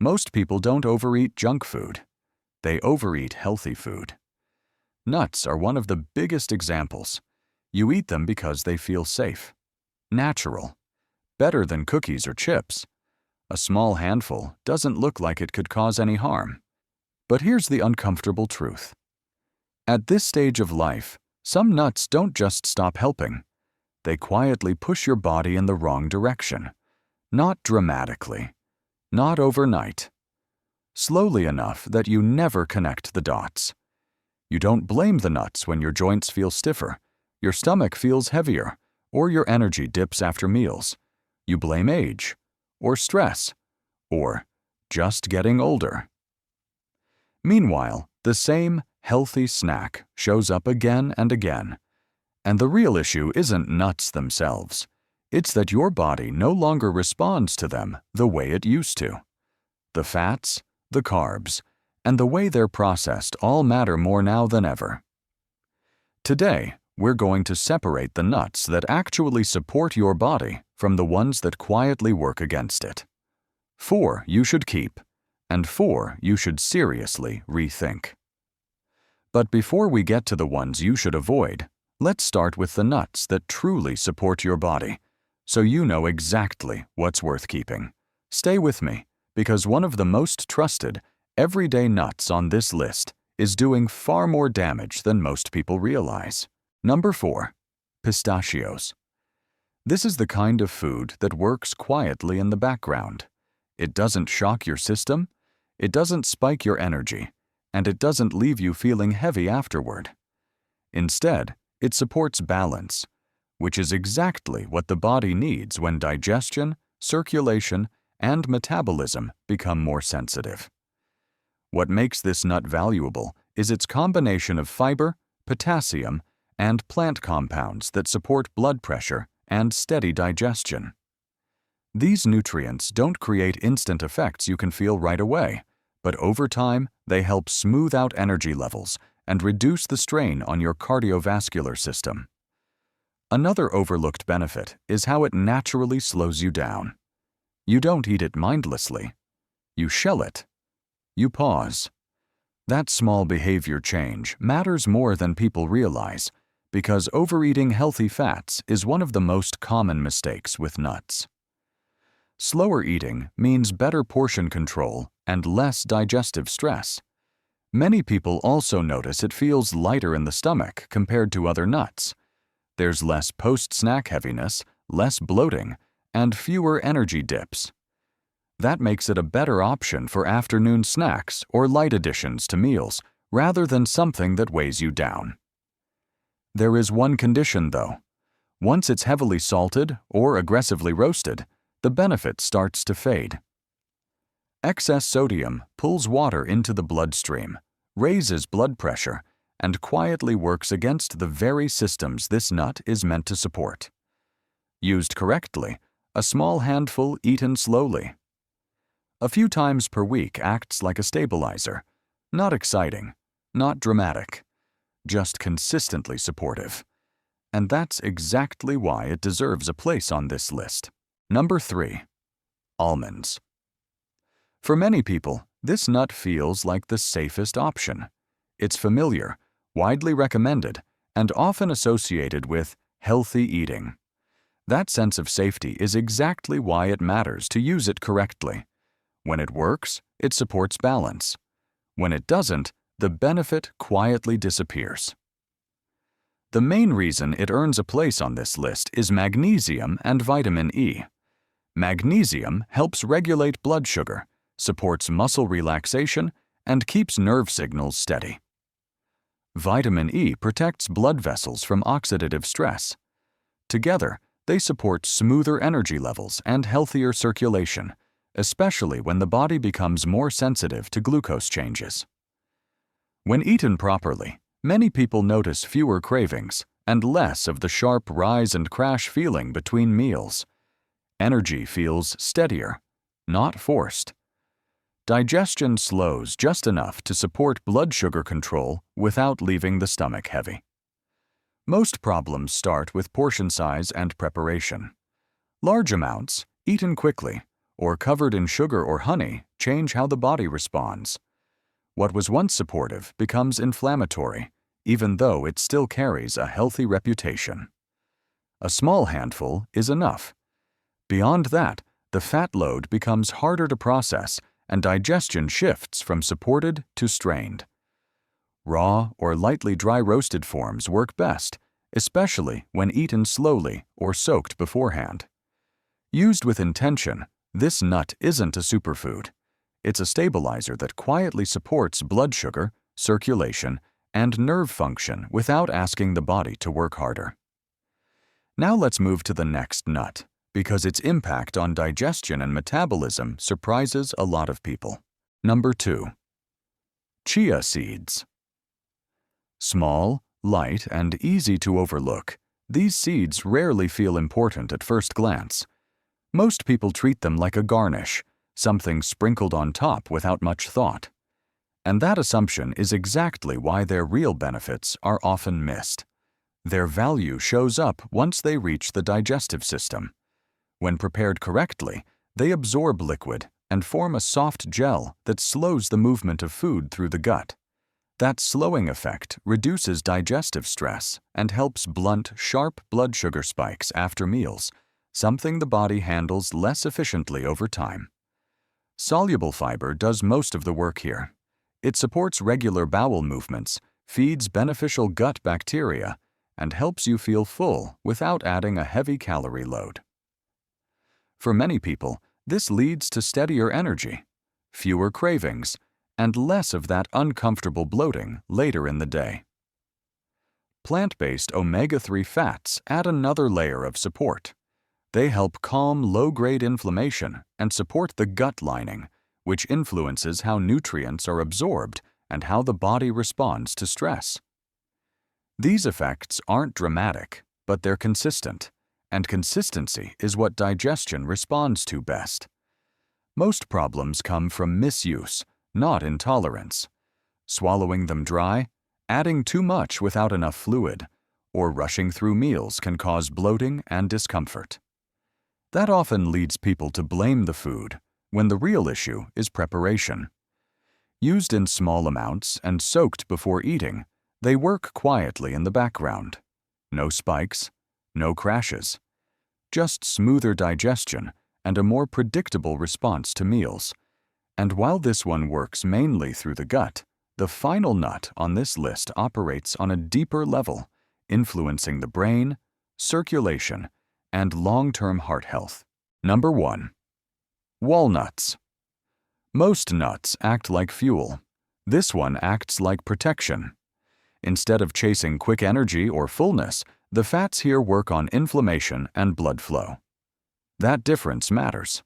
Most people don't overeat junk food. They overeat healthy food. Nuts are one of the biggest examples. You eat them because they feel safe, natural, better than cookies or chips. A small handful doesn't look like it could cause any harm. But here's the uncomfortable truth. At this stage of life, some nuts don't just stop helping. They quietly push your body in the wrong direction. Not dramatically, not overnight. Slowly enough that you never connect the dots. You don't blame the nuts when your joints feel stiffer, your stomach feels heavier, or your energy dips after meals. You blame age, or stress, or just getting older. Meanwhile, the same healthy snack shows up again and again. And the real issue isn't nuts themselves. It's that your body no longer responds to them the way it used to. The fats, the carbs, and the way they're processed all matter more now than ever. Today, we're going to separate the nuts that actually support your body from the ones that quietly work against it. 4 you should keep, and 4 you should seriously rethink. But before we get to the ones you should avoid, let's start with the nuts that truly support your body, so you know exactly what's worth keeping. Stay with me, because one of the most trusted, everyday nuts on this list is doing far more damage than most people realize. Number 4. Pistachios. This is the kind of food that works quietly in the background. It doesn't shock your system, it doesn't spike your energy, and it doesn't leave you feeling heavy afterward. Instead, it supports balance, which is exactly what the body needs when digestion, circulation, and metabolism become more sensitive. What makes this nut valuable is its combination of fiber, potassium, and plant compounds that support blood pressure and steady digestion. These nutrients don't create instant effects you can feel right away, but over time, they help smooth out energy levels and reduce the strain on your cardiovascular system. Another overlooked benefit is how it naturally slows you down. You don't eat it mindlessly. You shell it. You pause. That small behavior change matters more than people realize, because overeating healthy fats is one of the most common mistakes with nuts. Slower eating means better portion control and less digestive stress. Many people also notice it feels lighter in the stomach compared to other nuts. There's less post-snack heaviness, less bloating, and fewer energy dips. That makes it a better option for afternoon snacks or light additions to meals, rather than something that weighs you down. There is one condition, though. Once it's heavily salted or aggressively roasted, the benefit starts to fade. Excess sodium pulls water into the bloodstream, raises blood pressure, and quietly works against the very systems this nut is meant to support. Used correctly, a small handful eaten slowly. A few times per week acts like a stabilizer. Not exciting, not dramatic, just consistently supportive. And that's exactly why it deserves a place on this list. Number 3. Almonds. For many people, this nut feels like the safest option. It's familiar, widely recommended, and often associated with healthy eating. That sense of safety is exactly why it matters to use it correctly. When it works, it supports balance. When it doesn't, the benefit quietly disappears. The main reason it earns a place on this list is magnesium and vitamin E. Magnesium helps regulate blood sugar, supports muscle relaxation, and keeps nerve signals steady. Vitamin E protects blood vessels from oxidative stress. Together, they support smoother energy levels and healthier circulation, especially when the body becomes more sensitive to glucose changes. When eaten properly, many people notice fewer cravings and less of the sharp rise and crash feeling between meals. Energy feels steadier, not forced. Digestion slows just enough to support blood sugar control without leaving the stomach heavy. Most problems start with portion size and preparation. Large amounts, eaten quickly, or covered in sugar or honey change how the body responds. What was once supportive becomes inflammatory, even though it still carries a healthy reputation. A small handful is enough. Beyond that, the fat load becomes harder to process and digestion shifts from supported to strained. Raw or lightly dry roasted forms work best, especially when eaten slowly or soaked beforehand. Used with intention, this nut isn't a superfood. It's a stabilizer that quietly supports blood sugar, circulation, and nerve function without asking the body to work harder. Now let's move to the next nut, because its impact on digestion and metabolism surprises a lot of people. Number 2. Chia seeds. Small, light, and easy to overlook, these seeds rarely feel important at first glance. Most people treat them like a garnish, something sprinkled on top without much thought. And that assumption is exactly why their real benefits are often missed. Their value shows up once they reach the digestive system. When prepared correctly, they absorb liquid and form a soft gel that slows the movement of food through the gut. That slowing effect reduces digestive stress and helps blunt sharp blood sugar spikes after meals, something the body handles less efficiently over time. Soluble fiber does most of the work here. It supports regular bowel movements, feeds beneficial gut bacteria, and helps you feel full without adding a heavy calorie load. For many people, this leads to steadier energy, fewer cravings, and less of that uncomfortable bloating later in the day. Plant-based omega-3 fats add another layer of support. They help calm low-grade inflammation and support the gut lining, which influences how nutrients are absorbed and how the body responds to stress. These effects aren't dramatic, but they're consistent, and consistency is what digestion responds to best. Most problems come from misuse, not intolerance. Swallowing them dry, adding too much without enough fluid, or rushing through meals can cause bloating and discomfort. That often leads people to blame the food, when the real issue is preparation. Used in small amounts and soaked before eating, they work quietly in the background. No spikes, no crashes. Just smoother digestion and a more predictable response to meals. And while this one works mainly through the gut, the final nut on this list operates on a deeper level, influencing the brain, circulation, and long-term heart health. Number 1. Walnuts. Most nuts act like fuel. This one acts like protection. Instead of chasing quick energy or fullness, the fats here work on inflammation and blood flow. That difference matters.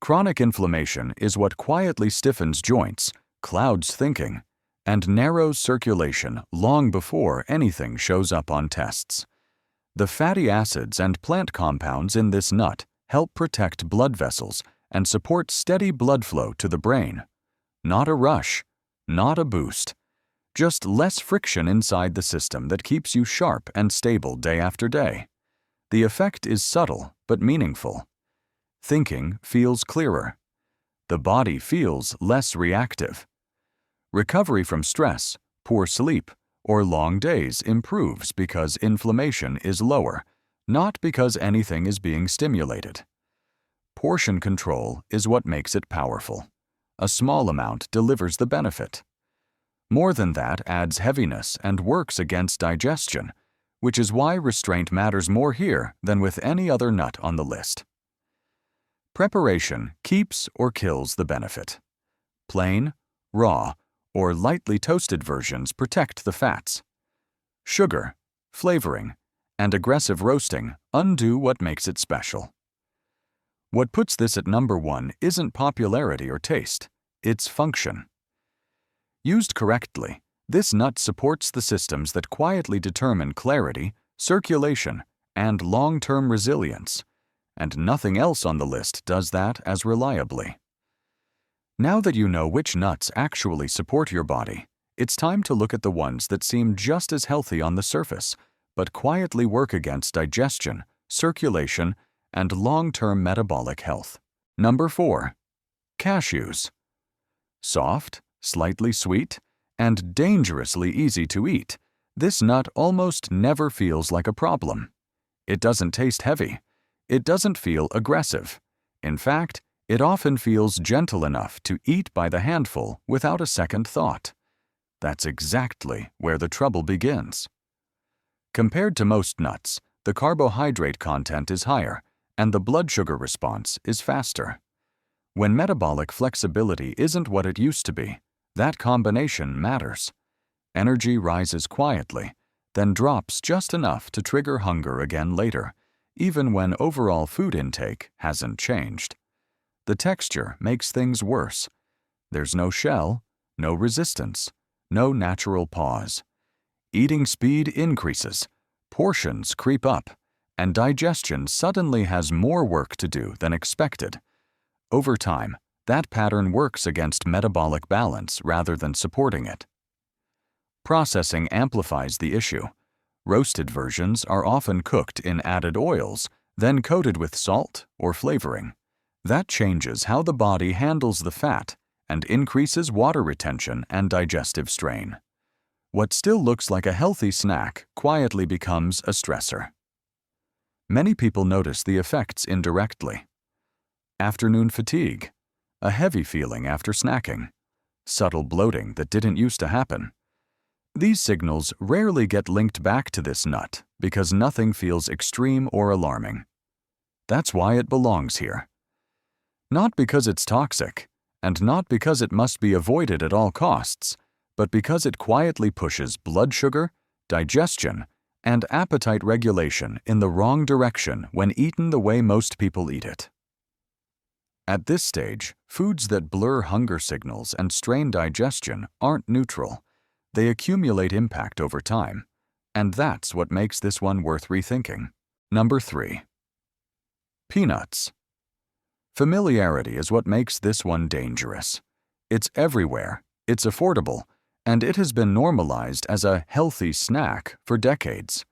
Chronic inflammation is what quietly stiffens joints, clouds thinking, and narrows circulation long before anything shows up on tests. The fatty acids and plant compounds in this nut help protect blood vessels and support steady blood flow to the brain. Not a rush, not a boost, just less friction inside the system that keeps you sharp and stable day after day. The effect is subtle but meaningful. Thinking feels clearer. The body feels less reactive. Recovery from stress, poor sleep, or long days improves because inflammation is lower, not because anything is being stimulated. Portion control is what makes it powerful. A small amount delivers the benefit. More than that adds heaviness and works against digestion, which is why restraint matters more here than with any other nut on the list. Preparation keeps or kills the benefit. Plain, raw, or lightly toasted versions protect the fats. Sugar, flavoring, and aggressive roasting undo what makes it special. What puts this at number 1 isn't popularity or taste, it's function. Used correctly, this nut supports the systems that quietly determine clarity, circulation, and long-term resilience, and nothing else on the list does that as reliably. Now that you know which nuts actually support your body, it's time to look at the ones that seem just as healthy on the surface, but quietly work against digestion, circulation, and long-term metabolic health. Number 4. Cashews. Soft, slightly sweet, and dangerously easy to eat, this nut almost never feels like a problem. It doesn't taste heavy. It doesn't feel aggressive. In fact, it often feels gentle enough to eat by the handful without a second thought. That's exactly where the trouble begins. Compared to most nuts, the carbohydrate content is higher, and the blood sugar response is faster. When metabolic flexibility isn't what it used to be, that combination matters. Energy rises quietly, then drops just enough to trigger hunger again later, even when overall food intake hasn't changed. The texture makes things worse. There's no shell, no resistance, no natural pause. Eating speed increases, portions creep up, and digestion suddenly has more work to do than expected. Over time, that pattern works against metabolic balance rather than supporting it. Processing amplifies the issue. Roasted versions are often cooked in added oils, then coated with salt or flavoring. That changes how the body handles the fat and increases water retention and digestive strain. What still looks like a healthy snack quietly becomes a stressor. Many people notice the effects indirectly. Afternoon fatigue, a heavy feeling after snacking, subtle bloating that didn't used to happen. These signals rarely get linked back to this nut because nothing feels extreme or alarming. That's why it belongs here. Not because it's toxic, and not because it must be avoided at all costs, but because it quietly pushes blood sugar, digestion, and appetite regulation in the wrong direction when eaten the way most people eat it. At this stage, foods that blur hunger signals and strain digestion aren't neutral. They accumulate impact over time, and that's what makes this one worth rethinking. Number 3. Peanuts. Familiarity is what makes this one dangerous. It's everywhere, it's affordable, and it has been normalized as a healthy snack for decades.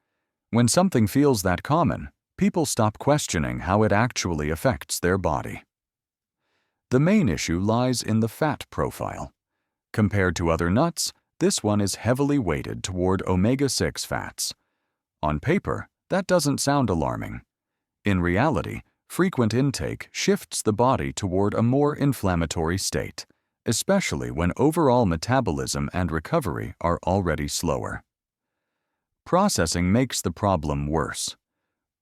When something feels that common, people stop questioning how it actually affects their body. The main issue lies in the fat profile. Compared to other nuts, this one is heavily weighted toward omega-6 fats. On paper, that doesn't sound alarming. In reality, frequent intake shifts the body toward a more inflammatory state, especially when overall metabolism and recovery are already slower. Processing makes the problem worse.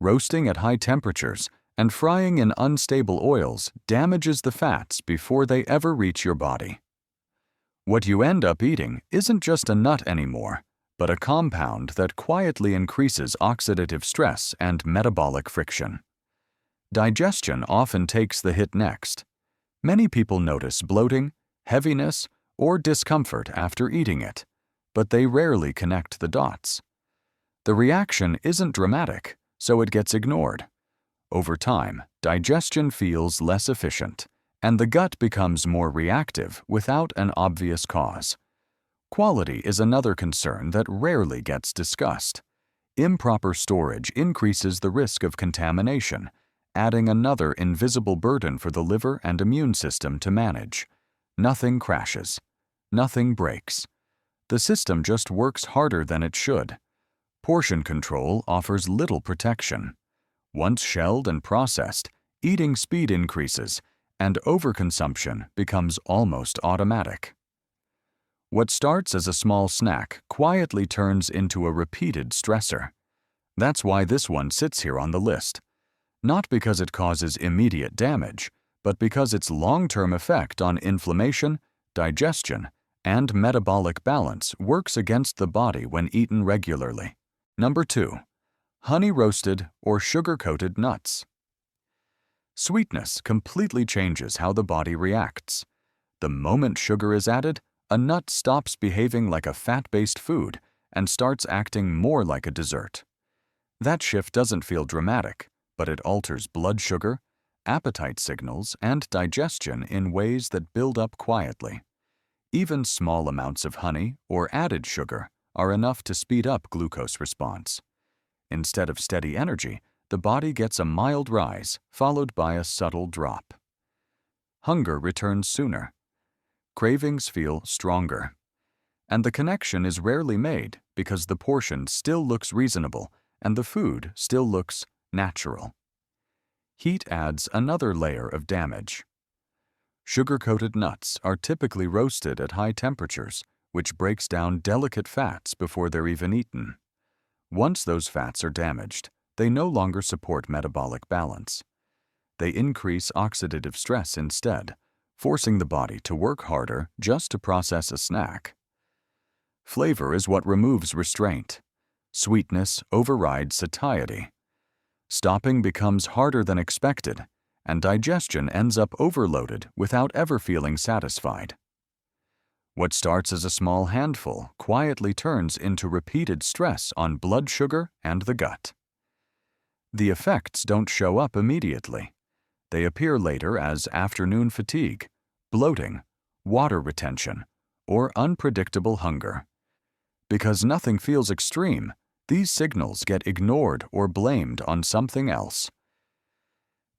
Roasting at high temperatures and frying in unstable oils damages the fats before they ever reach your body. What you end up eating isn't just a nut anymore, but a compound that quietly increases oxidative stress and metabolic friction. Digestion often takes the hit next. Many people notice bloating, heaviness, or discomfort after eating it, but they rarely connect the dots. The reaction isn't dramatic, so it gets ignored. Over time, digestion feels less efficient, and the gut becomes more reactive without an obvious cause. Quality is another concern that rarely gets discussed. Improper storage increases the risk of contamination, adding another invisible burden for the liver and immune system to manage. Nothing crashes. Nothing breaks. The system just works harder than it should. Portion control offers little protection. Once shelled and processed, eating speed increases, and overconsumption becomes almost automatic. What starts as a small snack quietly turns into a repeated stressor. That's why this one sits here on the list. Not because it causes immediate damage, but because its long-term effect on inflammation, digestion, and metabolic balance works against the body when eaten regularly. Number 2. Honey-roasted or sugar-coated nuts. Sweetness completely changes how the body reacts. The moment sugar is added, a nut stops behaving like a fat-based food and starts acting more like a dessert. That shift doesn't feel dramatic, but it alters blood sugar, appetite signals, and digestion in ways that build up quietly. Even small amounts of honey or added sugar are enough to speed up glucose response. Instead of steady energy, the body gets a mild rise followed by a subtle drop. hunger returns sooner. Cravings feel stronger. And the connection is rarely made because the portion still looks reasonable and the food still looks natural. Heat adds another layer of damage. Sugar-coated nuts are typically roasted at high temperatures, which breaks down delicate fats before they're even eaten. Once those fats are damaged, they no longer support metabolic balance. They increase oxidative stress instead, forcing the body to work harder just to process a snack. Flavor is what removes restraint. Sweetness overrides satiety. Stopping becomes harder than expected, and digestion ends up overloaded without ever feeling satisfied. What starts as a small handful quietly turns into repeated stress on blood sugar and the gut. The effects don't show up immediately. They appear later as afternoon fatigue, bloating, water retention, or unpredictable hunger. Because nothing feels extreme, these signals get ignored or blamed on something else.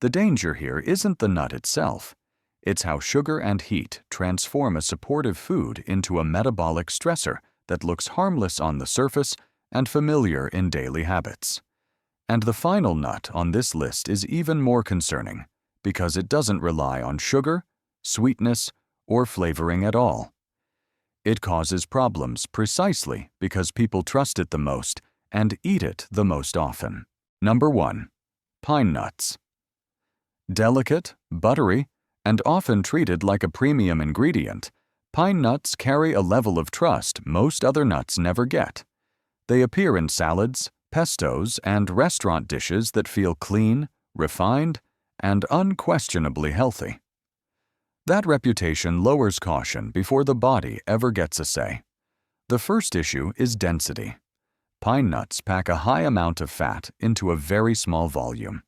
The danger here isn't the nut itself. It's how sugar and heat transform a supportive food into a metabolic stressor that looks harmless on the surface and familiar in daily habits. And the final nut on this list is even more concerning because it doesn't rely on sugar, sweetness, or flavoring at all. It causes problems precisely because people trust it the most and eat it the most often. Number 1. Pine nuts. Delicate, buttery, and often treated like a premium ingredient, pine nuts carry a level of trust most other nuts never get. They appear in salads, pestos, and restaurant dishes that feel clean, refined, and unquestionably healthy. That reputation lowers caution before the body ever gets a say. The first issue is density. Pine nuts pack a high amount of fat into a very small volume.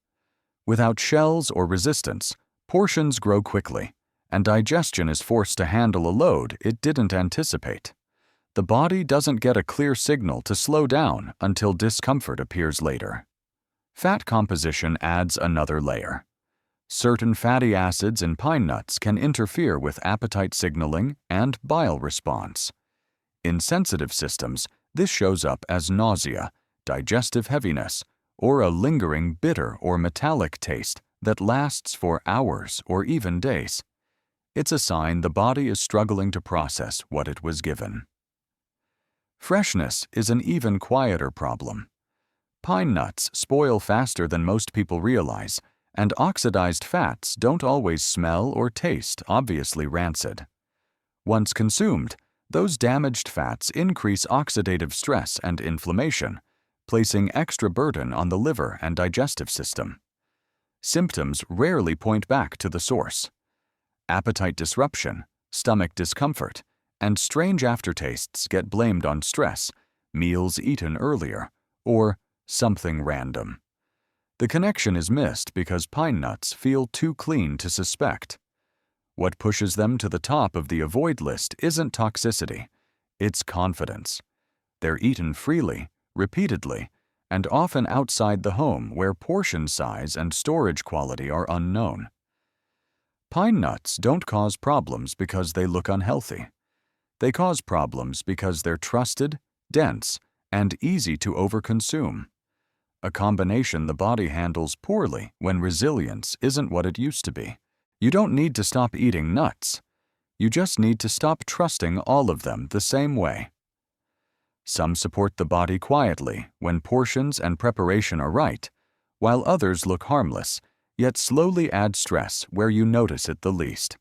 Without shells or resistance, portions grow quickly, and digestion is forced to handle a load it didn't anticipate. The body doesn't get a clear signal to slow down until discomfort appears later. Fat composition adds another layer. Certain fatty acids in pine nuts can interfere with appetite signaling and bile response. In sensitive systems, this shows up as nausea, digestive heaviness, or a lingering bitter or metallic taste that lasts for hours or even days. It's a sign the body is struggling to process what it was given. Freshness is an even quieter problem. Pine nuts spoil faster than most people realize, and oxidized fats don't always smell or taste obviously rancid. Once consumed, those damaged fats increase oxidative stress and inflammation, placing extra burden on the liver and digestive system. Symptoms rarely point back to the source. Appetite disruption, stomach discomfort, and strange aftertastes get blamed on stress, meals eaten earlier, or something random. The connection is missed because pine nuts feel too clean to suspect. What pushes them to the top of the avoid list isn't toxicity, it's confidence. They're eaten freely, repeatedly, and often outside the home where portion size and storage quality are unknown. Pine nuts don't cause problems because they look unhealthy. They cause problems because they're trusted, dense, and easy to overconsume. A combination the body handles poorly when resilience isn't what it used to be. You don't need to stop eating nuts. You just need to stop trusting all of them the same way. Some support the body quietly when portions and preparation are right, while others look harmless, yet slowly add stress where you notice it the least.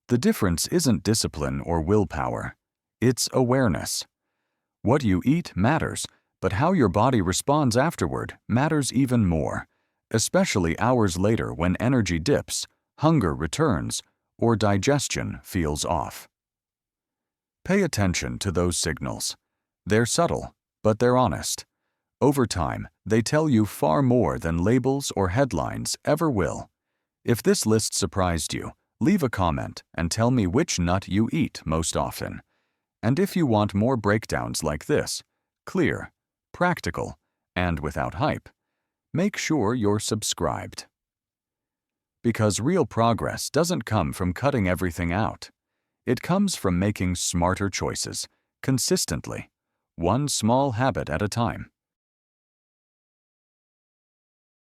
The difference isn't discipline or willpower. It's awareness. What you eat matters, but how your body responds afterward matters even more, especially hours later when energy dips, hunger returns, or digestion feels off. Pay attention to those signals. They're subtle, but they're honest. Over time, they tell you far more than labels or headlines ever will. If this list surprised you, leave a comment and tell me which nut you eat most often. And if you want more breakdowns like this, clear, practical, and without hype, make sure you're subscribed. Because real progress doesn't come from cutting everything out. It comes from making smarter choices, consistently, one small habit at a time.